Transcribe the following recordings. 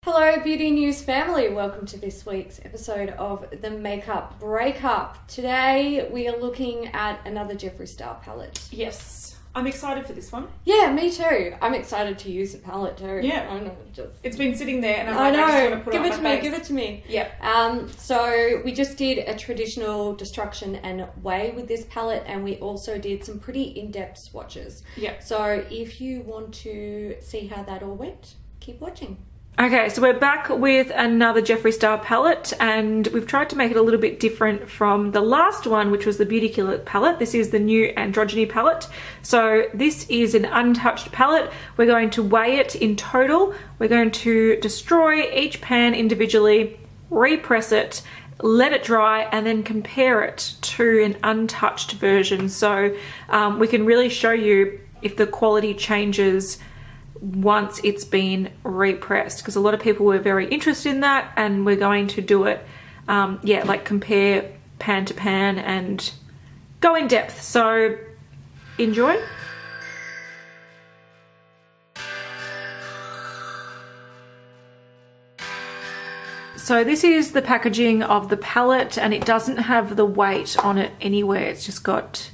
Hello Beauty News family, welcome to this week's episode of the Makeup Breakup. Today we are looking at another Jeffree Star palette. Yes, I'm excited for this one. Yeah, me too. I'm excited to use the palette too. Yeah. I know, It's been sitting there and I just want to put give it it on to my me, face. give it to me. Yeah. So we just did a traditional destruction and way with this palette, and we also did some pretty in-depth swatches. Yeah. So if you want to see how that all went, keep watching. Okay, so we're back with another Jeffree Star palette, and we've tried to make it a little bit different from the last one, which was the Beauty Killer palette. This is the new Androgyny palette. So this is an untouched palette. We're going to weigh it in total. We're going to destroy each pan individually, repress it, let it dry, and then compare it to an untouched version. So we can really show you if the quality changes once it's been repressed, because a lot of people were very interested in that, and we're going to do it like compare pan to pan and go in depth. So enjoy. So this is the packaging of the palette, and it doesn't have the weight on it anywhere. It's just got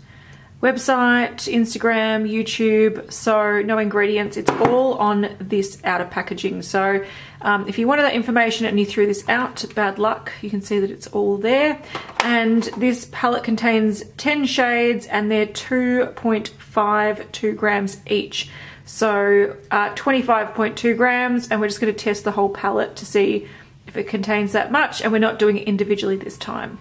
website, Instagram, YouTube, so no ingredients. It's all on this outer packaging. So if you wanted that information and you threw this out, bad luck. You can see that it's all there. And this palette contains 10 shades, and they're 2.52 grams each. So 25.2 grams, and we're just going to test the whole palette to see if it contains that much, and we're not doing it individually this time.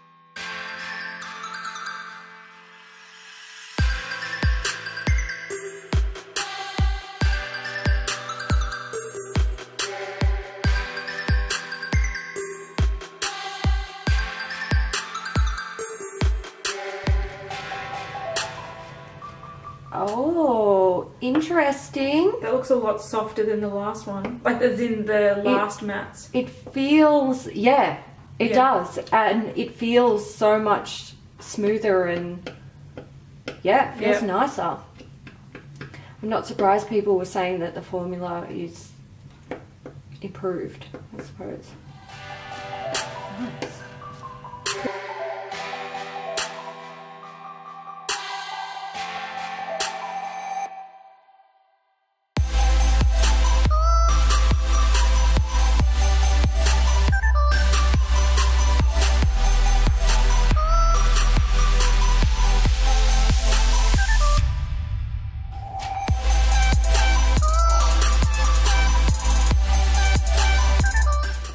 Oh, interesting. That looks a lot softer than the last one. Like as in the last mattes. It feels, yeah, it does. And it feels so much smoother and, yeah, it feels nicer. I'm not surprised people were saying that the formula is improved, I suppose. Nice.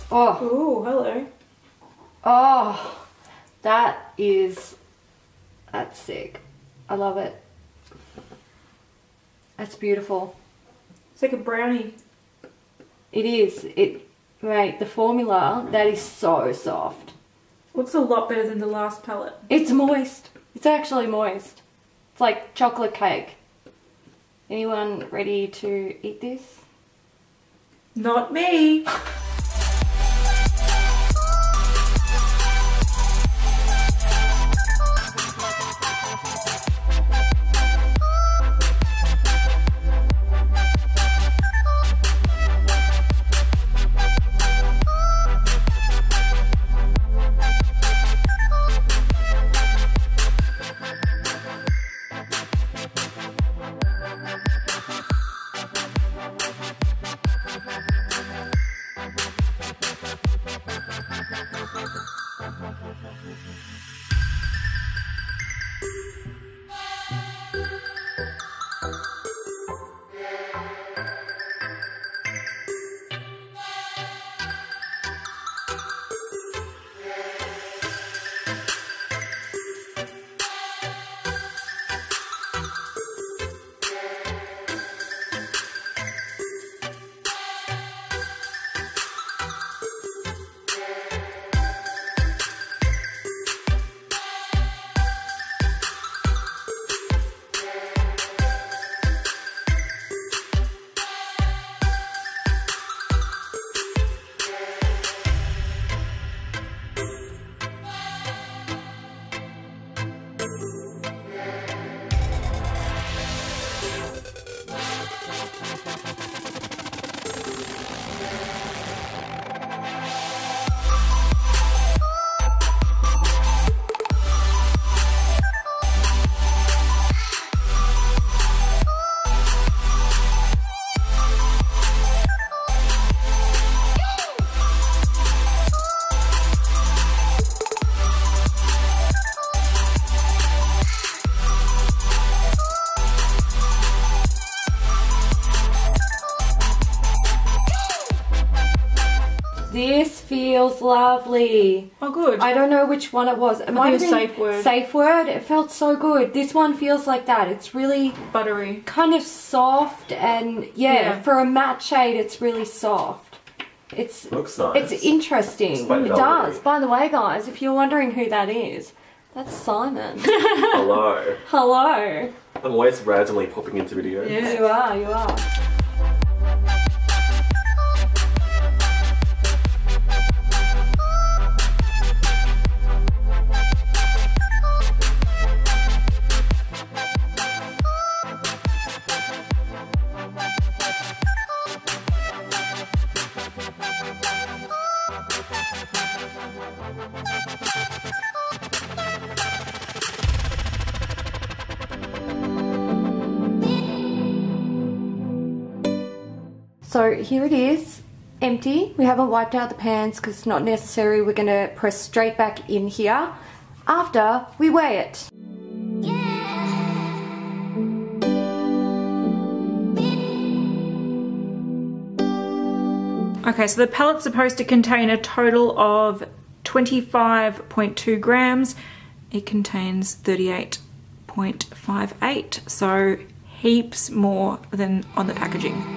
Oh. Ooh, hello. Oh, that's sick. I love it. That's beautiful. It's like a brownie. It is. Mate, the formula, that is so soft. Looks a lot better than the last palette. It's moist. It's actually moist. It's like chocolate cake. Anyone ready to eat this? Not me. This feels lovely. Oh, good. I don't know which one it was. It might have been Safe Word. Safe Word. It felt so good. This one feels like that. It's really buttery. kind of soft and yeah, for a matte shade it's really soft. It looks nice. It's interesting. It does. By the way, guys, if you're wondering who that is, that's Simon. Hello. Hello. I'm always randomly popping into videos. Yeah. You are, you are. So here it is, empty. We haven't wiped out the pans because it's not necessary. We're going to press straight back in here after we weigh it. Okay, so the palette's supposed to contain a total of 25.2 grams. It contains 38.58, so heaps more than on the packaging.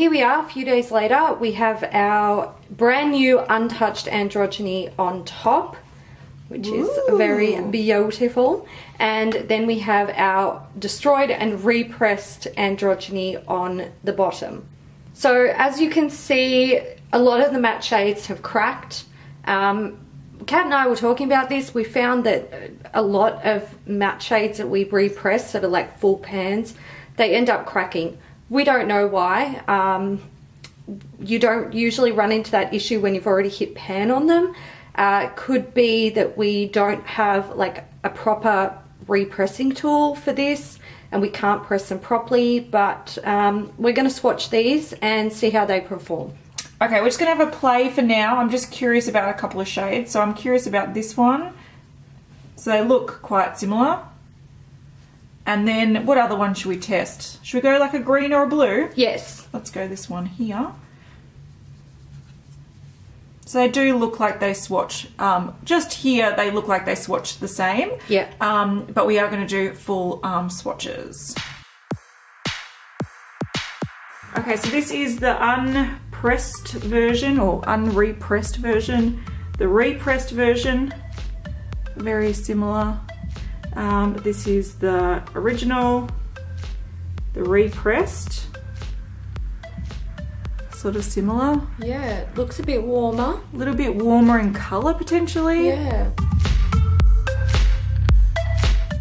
here we are, a few days later. We have our brand new Untouched Androgyny on top, which is very beautiful. And then we have our Destroyed and Repressed Androgyny on the bottom. So as you can see, a lot of the matte shades have cracked. Kat and I were talking about this. We found that a lot of matte shades that we repress that are like full pans, they end up cracking. We don't know why. You don't usually run into that issue when you've already hit pan on them. Could be that we don't have like a proper repressing tool for this and we can't press them properly, but we're going to swatch these and see how they perform. Okay, we're just going to have a play for now. I'm just curious about a couple of shades. So I'm curious about this one. So they look quite similar. And then what other one should we test? Should we go like a green or a blue? Yes. Let's go this one here. So they do look like they swatch. Just here they look like they swatch the same. Yeah. But we are going to do full swatches. Okay, so this is the unpressed version or unrepressed version. The repressed version, very similar. This is the original, the repressed, sort of similar. Yeah, it looks a bit warmer. A little bit warmer in colour potentially. Yeah.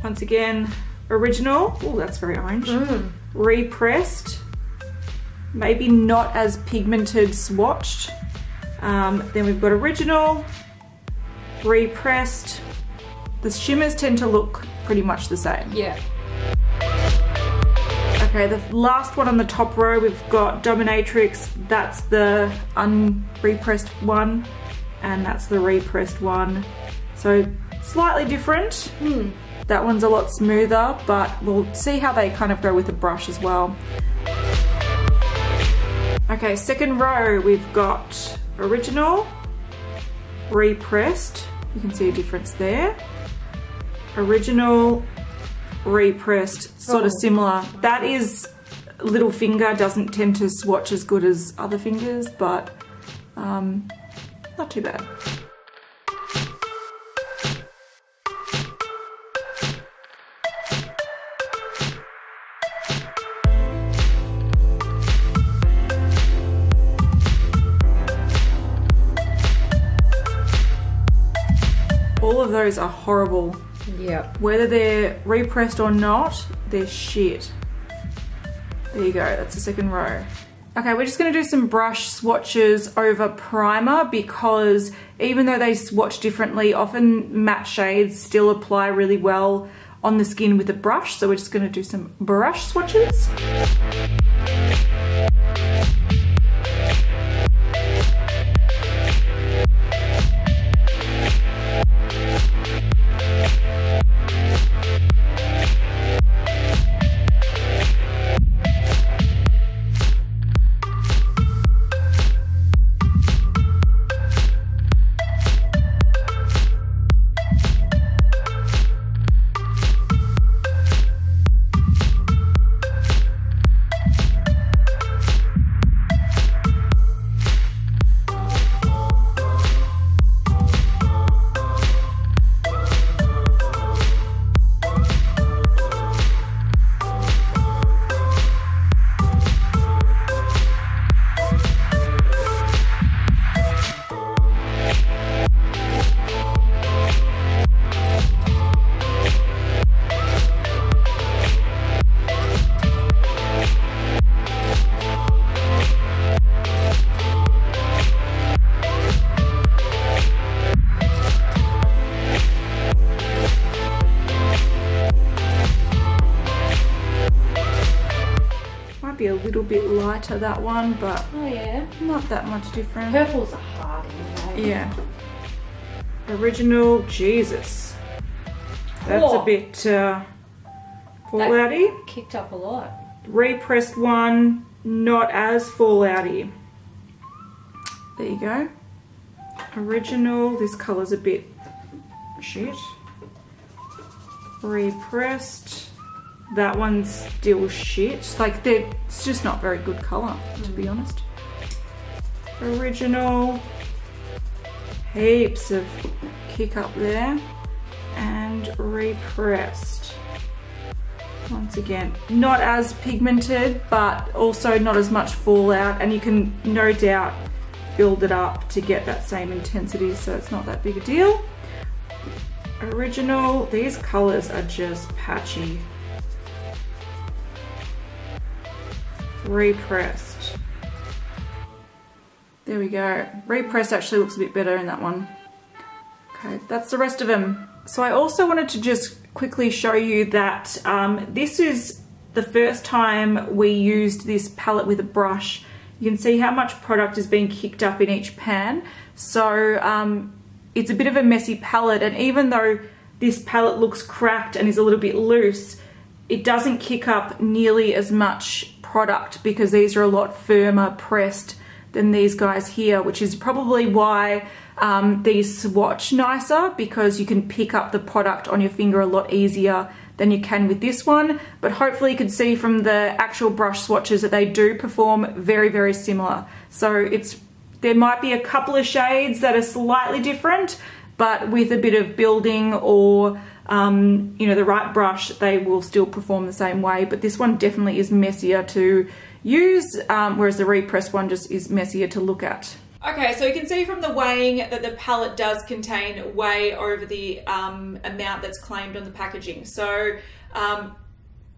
Once again, original. Oh, that's very orange. Repressed. Maybe not as pigmented swatched. Then we've got original, repressed. The shimmers tend to look pretty much the same. Yeah. Okay, the last one on the top row, we've got Dominatrix. That's the unrepressed one, and that's the repressed one. So slightly different. That one's a lot smoother, but we'll see how they kind of go with the brush as well. Okay, second row, we've got original, repressed. You can see a difference there. Original, repressed, sort of similar. That is, little finger doesn't tend to swatch as good as other fingers, but not too bad. All of those are horrible. Yeah. Whether they're repressed or not, they're shit. There you go, that's the second row. Okay, we're just gonna do some brush swatches over primer because even though they swatch differently, often matte shades still apply really well on the skin with a brush. So we're just gonna do some brush swatches. Be a little bit lighter, that one, but Oh yeah. not that much different. Purples are hard anyway. Yeah. Original, Jesus. That's a bit fallouty. Kicked up a lot. Repressed one, not as fallouty. There you go. Original, this colour's a bit shit. Repressed. That one's still shit. Like, it's just not very good colour, to be honest. Original. Heaps of kick up there. And repressed. Once again, not as pigmented, but also not as much fallout, and you can no doubt build it up to get that same intensity, so it's not that big a deal. Original. These colours are just patchy. Repressed. There we go. Repressed actually looks a bit better in that one. Okay, that's the rest of them. So I also wanted to just quickly show you that this is the first time we used this palette with a brush. You can see how much product is being kicked up in each pan. So it's a bit of a messy palette, and even though this palette looks cracked and is a little bit loose, it doesn't kick up nearly as much product because these are a lot firmer pressed than these guys here, which is probably why these swatch nicer, because you can pick up the product on your finger a lot easier than you can with this one. But hopefully you can see from the actual brush swatches that they do perform very, very similar. So there might be a couple of shades that are slightly different, but with a bit of building or you know, the right brush, they will still perform the same way. But this one definitely is messier to use, whereas the repressed one just is messier to look at. Okay, so you can see from the weighing that the palette does contain way over the amount that's claimed on the packaging. So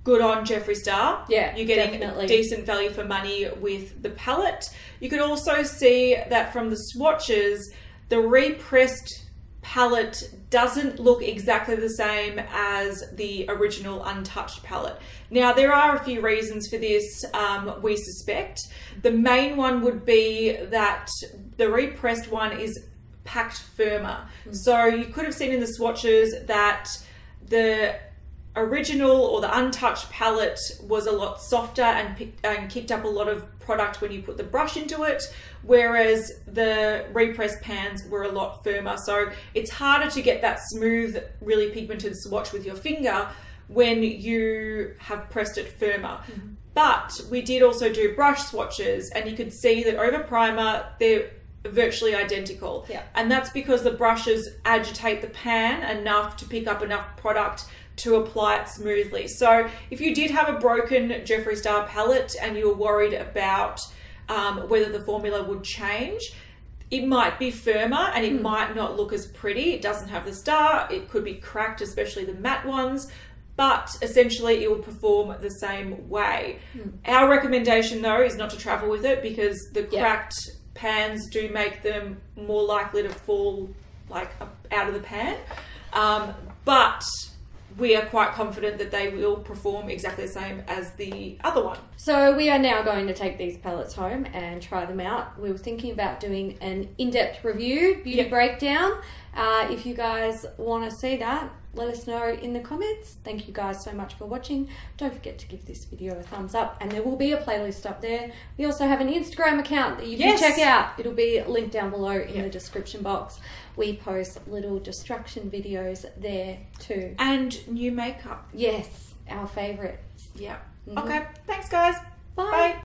good on Jeffree Star. Yeah, you're getting definitely decent value for money with the palette. You can also see that from the swatches, the repressed palette doesn't look exactly the same as the original untouched palette. Now, there are a few reasons for this, we suspect. The main one would be that the repressed one is packed firmer. So you could have seen in the swatches that the original or the untouched palette was a lot softer and kicked up a lot of product when you put the brush into it, whereas the repressed pans were a lot firmer. So it's harder to get that smooth, really pigmented swatch with your finger when you have pressed it firmer. But we did also do brush swatches, and you could see that over primer, they're virtually identical. Yeah. And that's because the brushes agitate the pan enough to pick up enough product to apply it smoothly. So if you did have a broken Jeffree Star palette and you were worried about whether the formula would change, it might be firmer and it might not look as pretty. It doesn't have the star, it could be cracked, especially the matte ones, but essentially it will perform the same way. Our recommendation though is not to travel with it, because the cracked pans do make them more likely to fall like out of the pan. But we are quite confident that they will perform exactly the same as the other one. So we are now going to take these palettes home and try them out. We were thinking about doing an in-depth review, beauty breakdown. If you guys want to see that, let us know in the comments. Thank you guys so much for watching. Don't forget to give this video a thumbs up, and there will be a playlist up there. We also have an Instagram account that you can check out. It'll be linked down below in the description box. We post little distraction videos there too. And new makeup. Yes, our favourite. Yeah. Okay, thanks guys. Bye.